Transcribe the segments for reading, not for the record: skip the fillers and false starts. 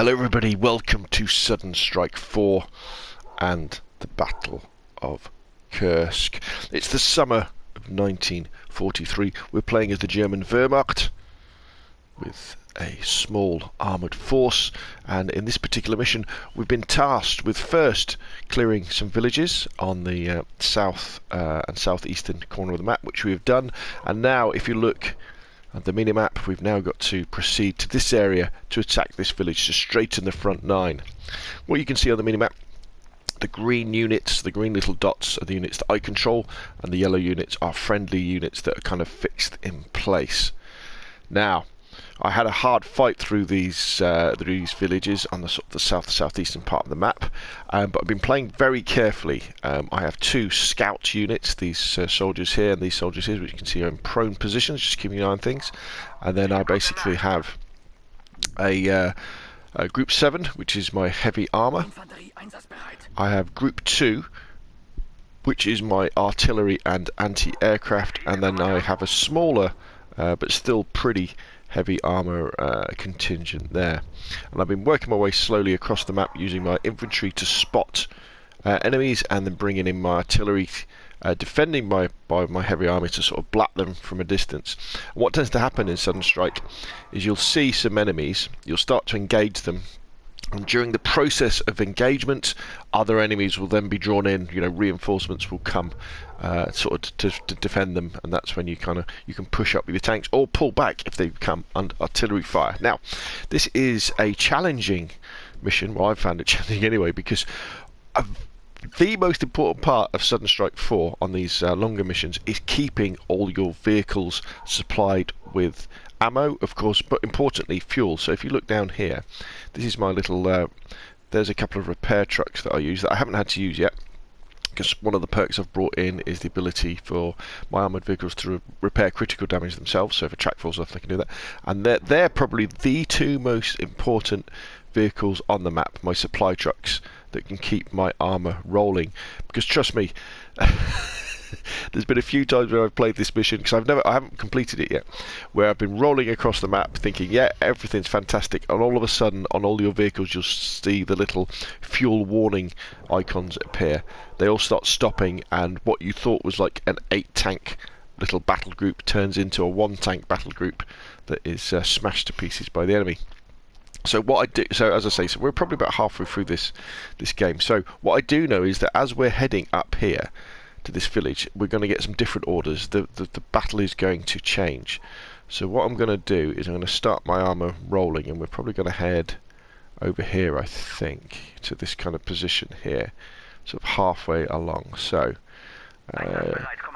Hello everybody, welcome to Sudden Strike 4 and the Battle of Kursk. It's the summer of 1943. We're playing as the German Wehrmacht with a small armoured force, and in this particular mission we've been tasked with first clearing some villages on the south and southeastern corner of the map, which we have done. And now if you look at the minimap, we've now got to proceed to this area to attack this village, to straighten the front line. What you can see on the minimap, the green units, the green little dots are the units that I control, and the yellow units are friendly units that are kind of fixed in place. Now, I had a hard fight through these villages on the sort of the southeastern part of the map, but I've been playing very carefully. I have two scout units, these soldiers here and these soldiers here, which you can see are in prone positions, just keeping an eye on things. And then I basically have a Group 7, which is my heavy armour. I have Group 2, which is my artillery and anti-aircraft, and then I have a smaller but still pretty heavy armour contingent there. And I've been working my way slowly across the map using my infantry to spot enemies, and then bringing in my artillery, defending by my heavy army to sort of blat them from a distance. And what tends to happen in Sudden Strike is you'll see some enemies, you'll start to engage them, and during the process of engagement other enemies will then be drawn in. You know, reinforcements will come sort of to defend them, and that's when you can push up with your tanks or pull back if they come under artillery fire. Now, this is a challenging mission. Well, I've found it challenging anyway, because the most important part of Sudden Strike 4 on these longer missions is keeping all your vehicles supplied with ammo, of course, but importantly fuel. So if you look down here, this is my little there's a couple of repair trucks that I use that I haven't had to use yet, because one of the perks I've brought in is the ability for my armoured vehicles to repair critical damage themselves. So if a track falls off, they can do that. And they're probably the two most important vehicles on the map, my supply trucks that can keep my armour rolling. Because trust me, there's been a few times where I've played this mission, because I haven't completed it yet, where I've been rolling across the map thinking, yeah, everything's fantastic, and all of a sudden on all your vehicles you'll see the little fuel warning icons appear. They all start stopping, and what you thought was like an 8-tank little battle group turns into a 1-tank battle group that is smashed to pieces by the enemy. So what I do, so as I say, so we're probably about halfway through this game. So what I do know is that as we're heading up here to this village, we're going to get some different orders. The battle is going to change. So what I'm going to do is I'm going to start my armour rolling, and we're probably going to head over here, I think, to this kind of position here, sort of halfway along. So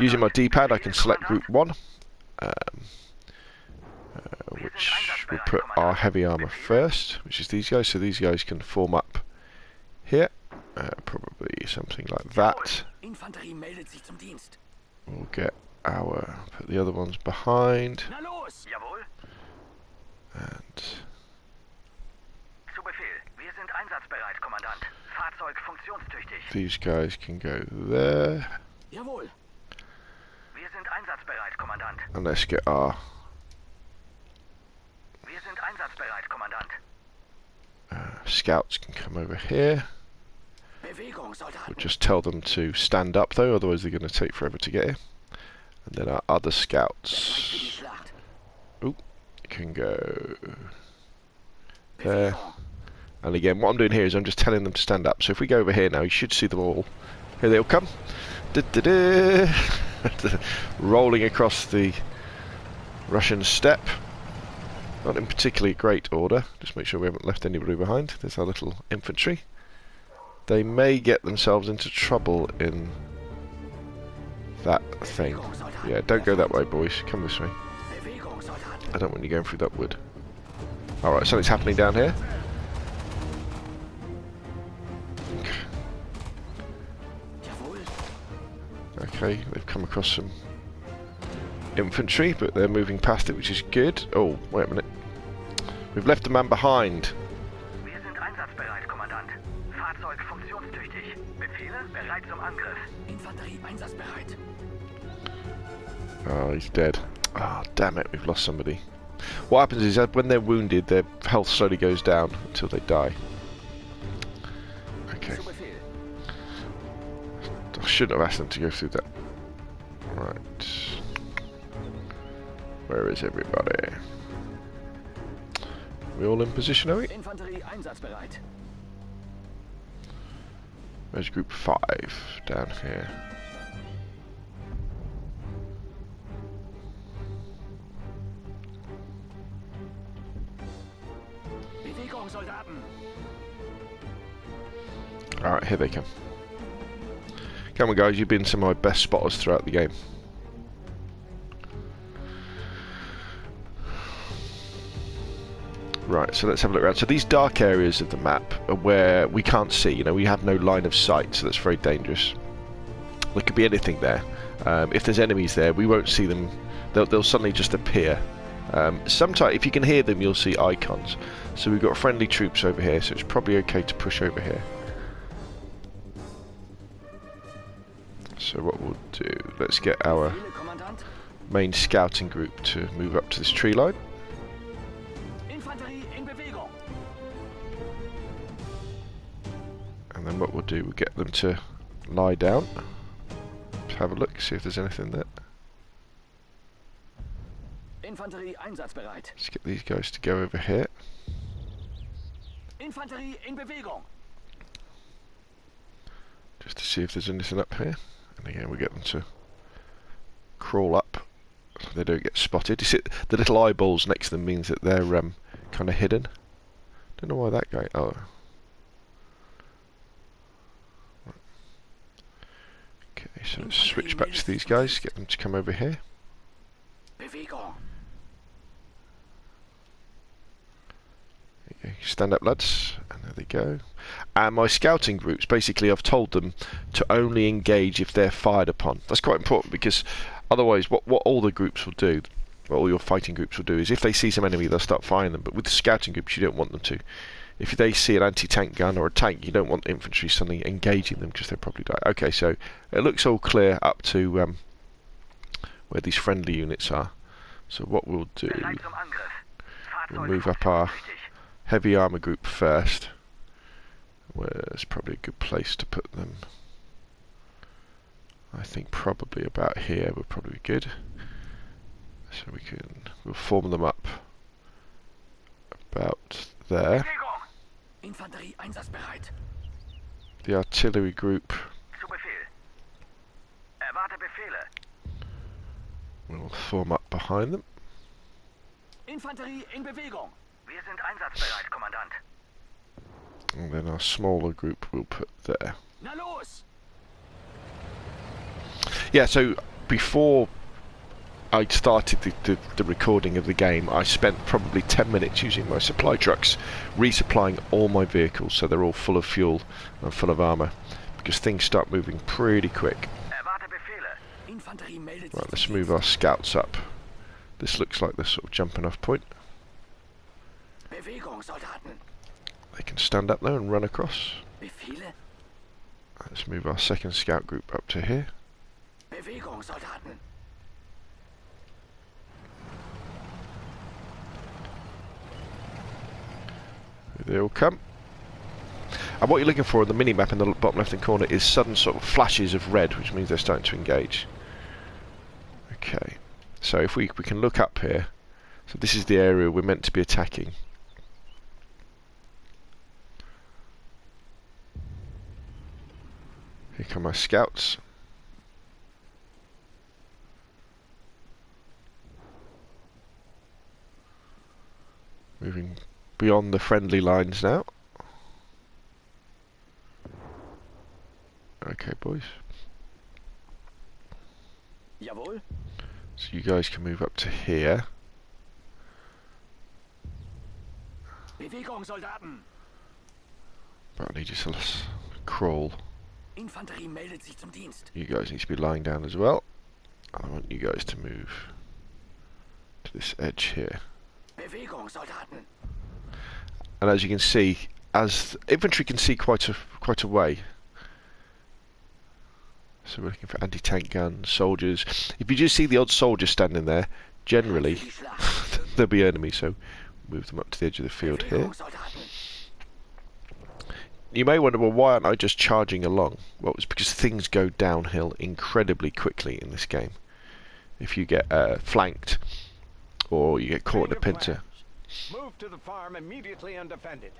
using my D-pad, I can select Group 1, which will put our heavy armour first, which is these guys. So these guys can form up here, probably something like that. We'll get put the other ones behind, and these guys can go there, and let's get our scouts can come over here. We'll just tell them to stand up though, otherwise they're going to take forever to get here. And then our other scouts can go there. And again, what I'm doing here is I'm just telling them to stand up. So if we go over here now, you should see them all. Here they all come. Rolling across the Russian steppe. Not in particularly great order. Just make sure we haven't left anybody behind. There's our little infantry. They may get themselves into trouble in that thing. Yeah, don't go that way, boys. Come this way. I don't want you going through that wood. Alright, something's happening down here. Okay, they've come across some infantry, but they're moving past it, which is good. Oh, wait a minute. We've left a man behind. Oh, he's dead. Oh, damn it, we've lost somebody. What happens is that when they're wounded, their health slowly goes down until they die. Okay. I shouldn't have asked them to go through that. Right. Where is everybody? We all in position, are we? Where's group 5? Down here. Alright, here they come. Come on guys, you've been some of my best spotters throughout the game. Right, so let's have a look around. So these dark areas of the map are where we can't see, you know, we have no line of sight, so that's very dangerous. There could be anything there. If there's enemies there, we won't see them, they'll suddenly just appear. Sometimes, if you can hear them, you'll see icons. So we've got friendly troops over here, so it's probably okay to push over here. So what we'll do, let's get our main scouting group to move up to this tree line. And then what we'll do, we'll get them to lie down. Let's have a look, see if there's anything there. Let's get these guys to go over here. Just to see if there's anything up here. And again, we get them to crawl up so they don't get spotted. You see, the little eyeballs next to them means that they're kind of hidden. Don't know why that guy. Oh. Okay, so let's switch back to these guys. Get them to come over here. Stand up, lads, and there they go. And my scouting groups, basically I've told them to only engage if they're fired upon. That's quite important, because otherwise what all the groups will do, what all your fighting groups will do, is if they see some enemy they'll start firing them. But with the scouting groups you don't want them to. If they see an anti-tank gun or a tank, you don't want infantry suddenly engaging them, because they'll probably die. Okay, so it looks all clear up to where these friendly units are. So what we'll do, we'll move up our heavy armour group first. Where's probably a good place to put them? I think probably about here would probably be good. So we'll form them up about there. The artillery group will form up behind them. And then our smaller group we'll put there. Yeah, so before I started the recording of the game, I spent probably 10 minutes using my supply trucks, resupplying all my vehicles so they're all full of fuel and full of armour, because things start moving pretty quick. Right, let's move our scouts up. This looks like the sort of jumping off point. They can stand up there and run across. Let's move our second scout group up to here. They all come. And what you're looking for in the mini-map in the bottom left-hand corner is sudden sort of flashes of red, which means they're starting to engage. Okay, so if we can look up here, so this is the area we're meant to be attacking. Here come my scouts. Moving beyond the friendly lines now. Okay, boys. Jawohl. So you guys can move up to here. Bewegung, Soldaten. But I need you to crawl. Infanterie meldet sich zum Dienst. You guys need to be lying down as well. I want you guys to move to this edge here. Bewegung, Soldaten. And as you can see, as infantry can see quite a way. So we're looking for anti-tank guns, soldiers. If you just see the odd soldier standing there, generally there'll be enemies, so move them up to the edge of the field here. Bewegungssoldaten. You may wonder, well, why aren't I just charging along? Well, it's because things go downhill incredibly quickly in this game. If you get flanked, or you get caught in a pincer. Move to the farm immediately and defend it.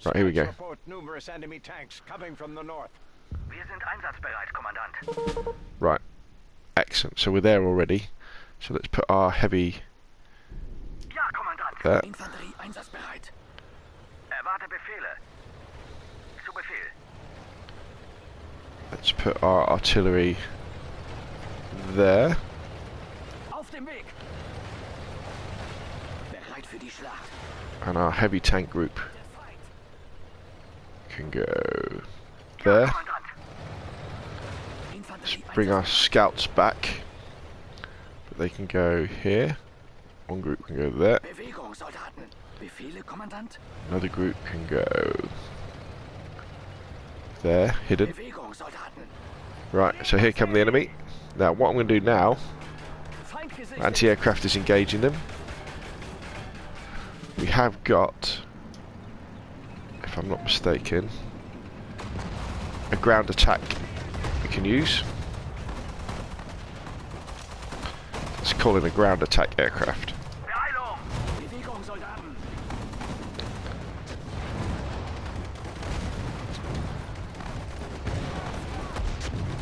Right, here we go. Report numerous enemy tanks coming from the north. Wir sind einsatzbereit, Kommandant. Right, excellent. So we're there already. So let's put our heavy Ja, Kommandant. there. Infanterie einsatzbereit. Erwarte Befehle. Zu Befehl. Let's put our artillery there. Auf dem Weg. Bereit für die Schlacht. And our heavy tank group Der Feind. can go there. Kommandant. Infanterie Bring our einsatzbereit. scouts back. But they can go here. One group can go there. Bewegungssoldaten. Befehle, Kommandant. Another group can go there, hidden. Bewegungssoldaten. Right, so here come the enemy. Now what I'm going to do now, Feind gesichtet. anti-aircraft is engaging them. We have got, if I'm not mistaken, a ground attack we can use. Let's call it a ground attack aircraft. Beeilung. Bewegungssoldaten.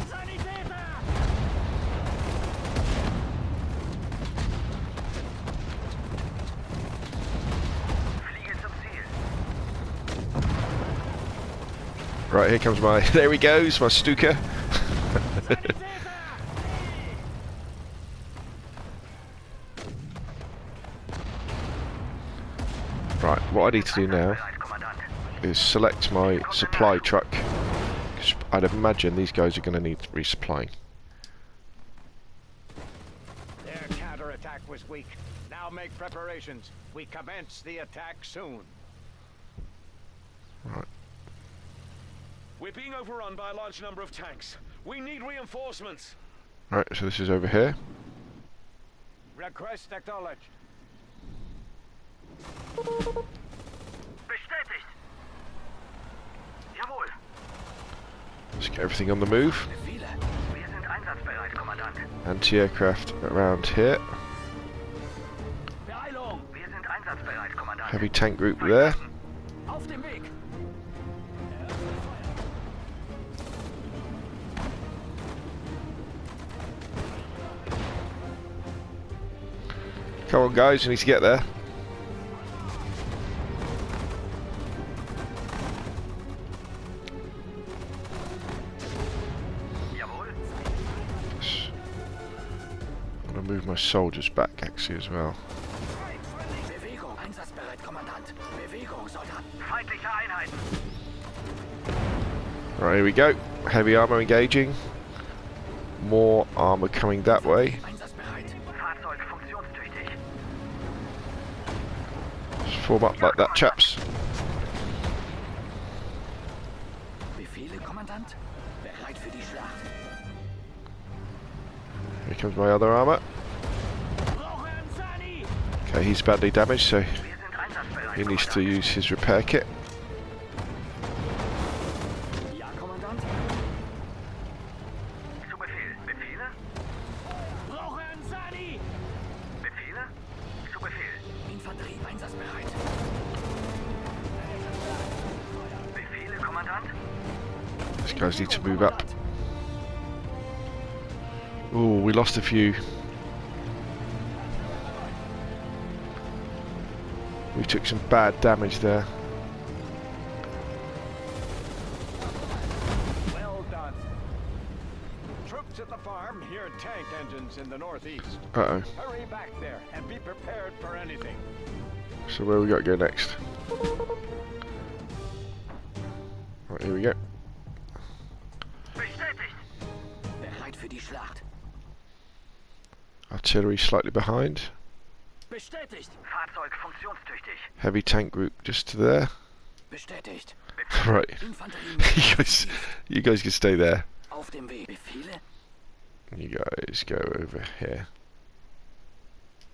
Sanitäter. Fliege zum Ziel. Right, here comes my, there he goes, my Stuka. Right, what I need to do now Bereit, Kommandant. is select my supply truck. 'Cause I'd imagine these guys are going to need resupplying. Their counterattack was weak. Now make preparations. We commence the attack soon. Right, We're being overrun by a large number of tanks. We need reinforcements. right, so this is over here. Request acknowledged. Bestätigt. Jawohl. Let's get everything on the move. Befehle. Wir sind einsatzbereit, Kommandant. Anti-aircraft around here. Beeilung. Wir sind einsatzbereit, Kommandant. Heavy tank group there. Auf dem Weg. Come on guys, you need to get there. Jawohl. I'm going to move my soldiers back actually as well. Bewegung. Einsatzbereit, Kommandant. Bewegungssoldaten. Feindliche Einheiten. Right, here we go. Heavy armour engaging. More armour coming that way. Einsatzbereit. Fahrzeug funktionstüchtig. Just form up like that, chaps. Befehle, Kommandant. Bereit für die Schlacht. Here comes my other armour. Brauche Sani. Okay, he's badly damaged, so Wir sind einsatzbereit, he needs to Kommandant. use his repair kit. Ja, Kommandant. Zu Befehl. Befehle? Brauche Sani. Befehle? Zu Befehl. Infanterie einsatzbereit. Befehle, Kommandant. These guys need to move up. Oh, we lost a few. We took some bad damage there. Well done. Troops at the farm hear tank engines in the northeast. Uh-oh. Hurry back there and be prepared for anything. So where we got to go next? Right, here we go. Bestätigt. Bereit für die Schlacht. Artillery slightly behind. Bestätigt. Fahrzeug funktionstüchtig. Heavy tank group just to there. Bestätigt. Right. Infanterie. you guys can stay there. Auf dem Weg. Befehle. You guys go over here.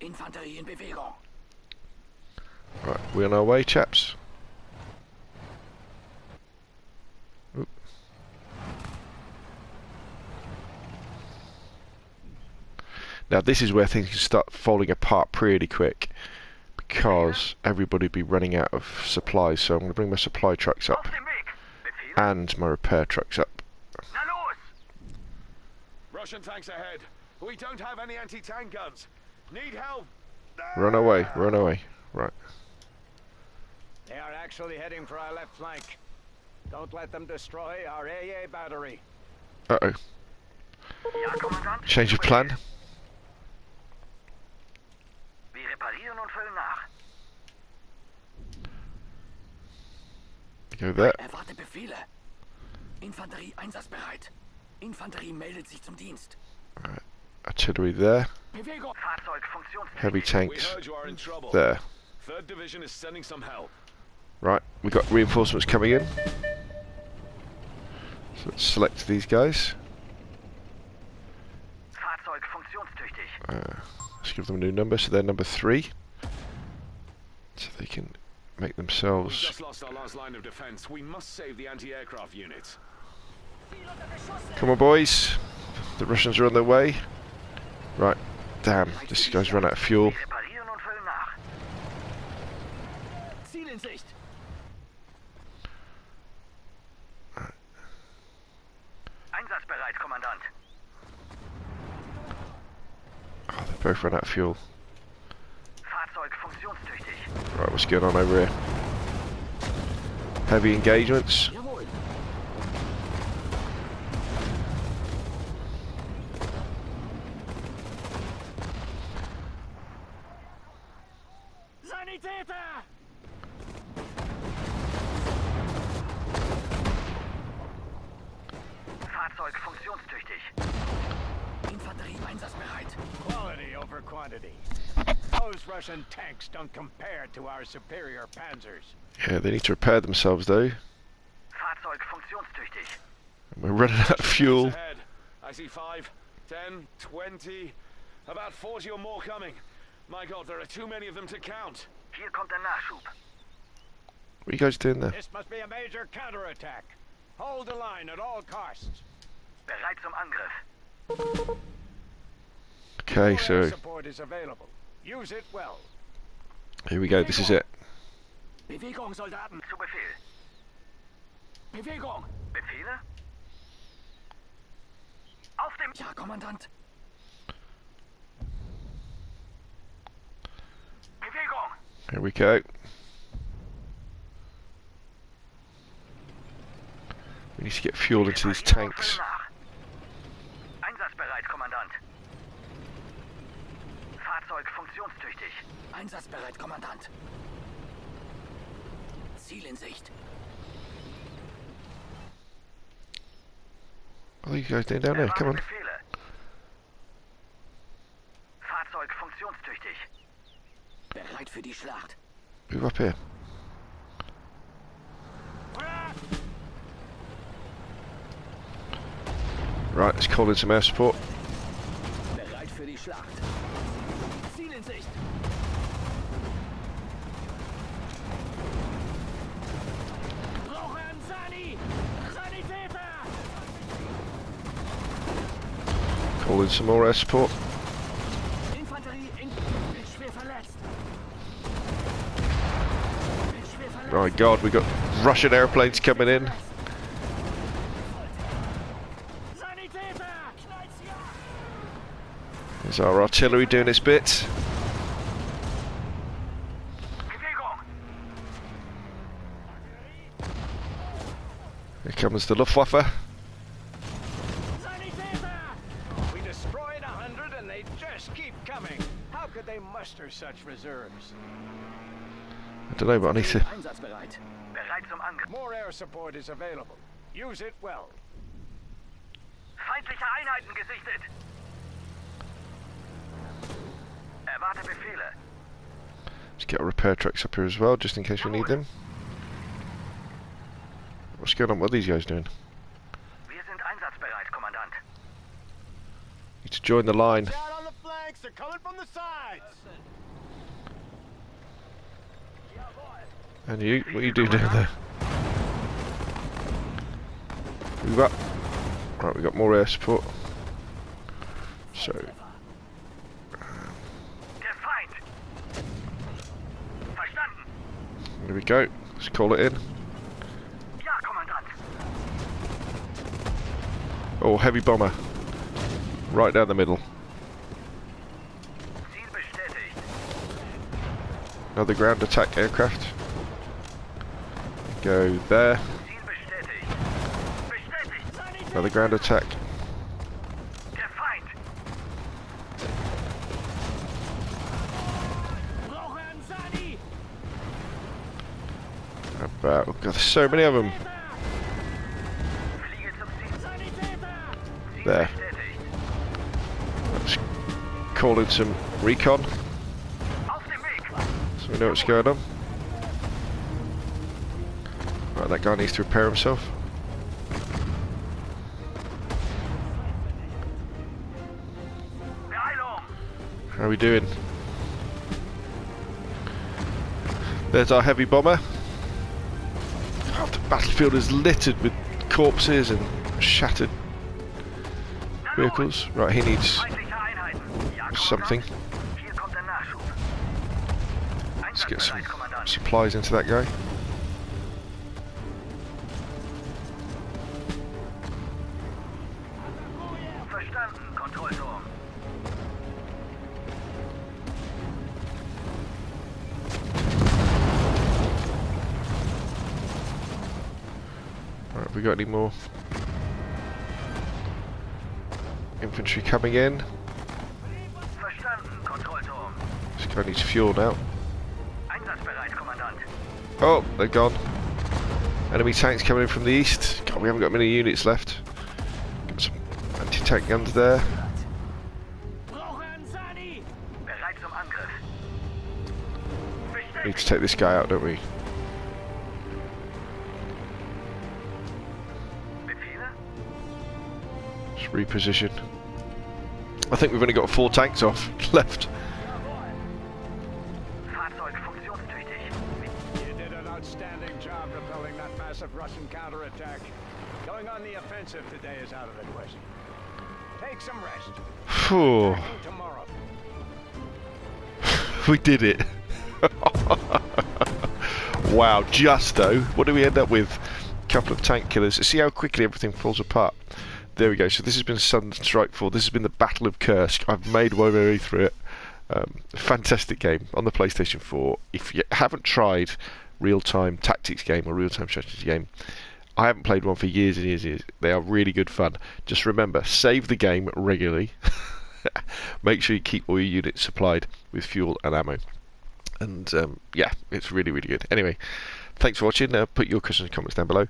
Infanterie in Bewegung. Right, we on our way, chaps? Oop. Now this is where things can start falling apart pretty quick, because everybody will be running out of supplies, so I'm going to bring my supply trucks up and my repair trucks up. Russian tanks ahead. We don't have any anti-tank guns. Need help. Run away, run away. Right. They are actually heading for our left flank. Don't let them destroy our AA battery. Uh-oh. Change of plan. Wir reparieren und füllen nach. Go there. Erwarte Befehle. Infanterie einsatzbereit. Infanterie meldet sich zum Dienst. Right. Artillery there. Bewegung. Fahrzeug funktionsfähig. Heavy We tanks heard you are in trouble. there. 3rd Division is sending some help. Right, we got reinforcements coming in. So let's select these guys. Fahrzeug funktionstüchtig. Let's give them a new number, so they're number 3. So they can make We've themselves. just lost our last line of defense. We must save the anti-aircraft units. Come on, boys. The Russians are on their way. Right, damn, this guy's run out of fuel. Reparieren und füllen nach. Ziel in Sicht. Einsatzbereit, Kommandant. Oh, they both run out of fuel. Fahrzeug funktionstüchtig. Right, what's going on over here? Heavy engagements. Jawohl. Sanitäter! Fahrzeug funktionstüchtig. Infanterie einsatzbereit. Quality over quantity. Those Russian tanks don't compare to our superior panzers. Yeah, they need to repair themselves though. Fahrzeug funktionstüchtig. We're running out of fuel. Ahead. I see 5, 10, 20, about 40 or more coming. My God, there are too many of them to count. Hier kommt der Nachschub. What are you guys doing there? This must be a major counterattack. Hold the line at all costs. Bereit zum Angriff. Okay, More air so support is available. Use it well. here we go, this is it. Bewegung, Soldaten. Zu Befehl. Bewegung. Befehle? Auf dem... Ja, Kommandant. Bewegung. Here we go. We need to get fuel into these tanks. Einsatzbereit, Kommandant. Fahrzeug funktionstüchtig. Einsatzbereit, Kommandant. Ziel in Sicht. What are you guys doing down there? Come on. Befehle. Fahrzeug funktionstüchtig. Bereit für die Schlacht. Move up here. Right, let's call in some air support. Bereit für die Schlacht. Ziel in Sicht. Brauchen Sanitäter! Call in some more air support. Infanterie bin schwer verletzt. Bin schwer verletzt. My God, we got Russian airplanes coming in. Sanitäter! Knallt sie ab! There's our artillery doing its bit. Bewegung! Here comes the Luftwaffe. We destroyed 100 and they just keep coming. How could they muster such reserves? I don't know, but I need to... Einsatzbereit. Bereit zum Angriff. More air support is available. Use it well. Feindliche Einheiten gesichtet. Erwarte Befehle. Let's get our repair trucks up here as well, just in case we need them. What's going on? What are these guys doing? Wir sind einsatzbereit, Kommandant. Need to join the line. Out on the flanks, they're coming from the sides. And you, what are you doing down there? We've got... Right, we've got more air support. So... Der Feind! Verstanden! There we go. Let's call it in. Ja, Kommandant! Oh, heavy bomber. Right down the middle. Ziel bestätigt. Another ground attack aircraft. Go there. Ziel bestätigt. Bestätigt! Another ground attack. Der Feind! Brauche einen Sani! About, oh God, there's so many of them. Fliege zum Ziel. Sanitäter! Ziel There. bestätigt. Let's call in some recon Auf dem Weg! so we know what's going on. Right, that guy needs to repair himself. Beeilung! How are we doing? There's our heavy bomber. Oh, the battlefield is littered with corpses and shattered vehicles. Right, he needs Feindliche Einheiten! Ja, something. Kommandant. Hier kommt der Nachschub. Let's get some Einsatzbereit, Kommandant. supplies into that guy. Verstanden, Kontrollturm. Right, have we got any more infantry coming in? Verstanden, Kontrollturm. This guy needs fuel now. Einsatzbereit, Kommandant. Oh, they're gone. Enemy tanks coming in from the east. God, we haven't got many units left. Got some anti-tank guns there. Brauche einen Sani! Bereit zum Angriff. Need to take this guy out, don't we? Befehle? Just reposition. I think we've only got 4 tanks off left. Fahrzeug funktionstüchtig. You did an outstanding job repelling that massive Russian counterattack. Going on the offensive today is out of the question. Take some rest. Phew. Attacking tomorrow. We did it. Wow, just though. What do we end up with? A couple of tank killers. See how quickly everything falls apart. There we go. So this has been Southern Strike 4. This has been the Battle of Kursk. I've made my way through it. Fantastic game on the PlayStation 4. If you haven't tried real-time tactics game or real-time strategy game, I haven't played one for years and years and years. They are really good fun. Just remember, save the game regularly. Make sure you keep all your units supplied with fuel and ammo. And yeah, it's really, really good. Anyway, thanks for watching. Put your questions and comments down below.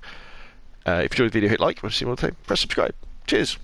If you enjoyed the video, hit like. If you want to see more of the time, press subscribe. Cheers.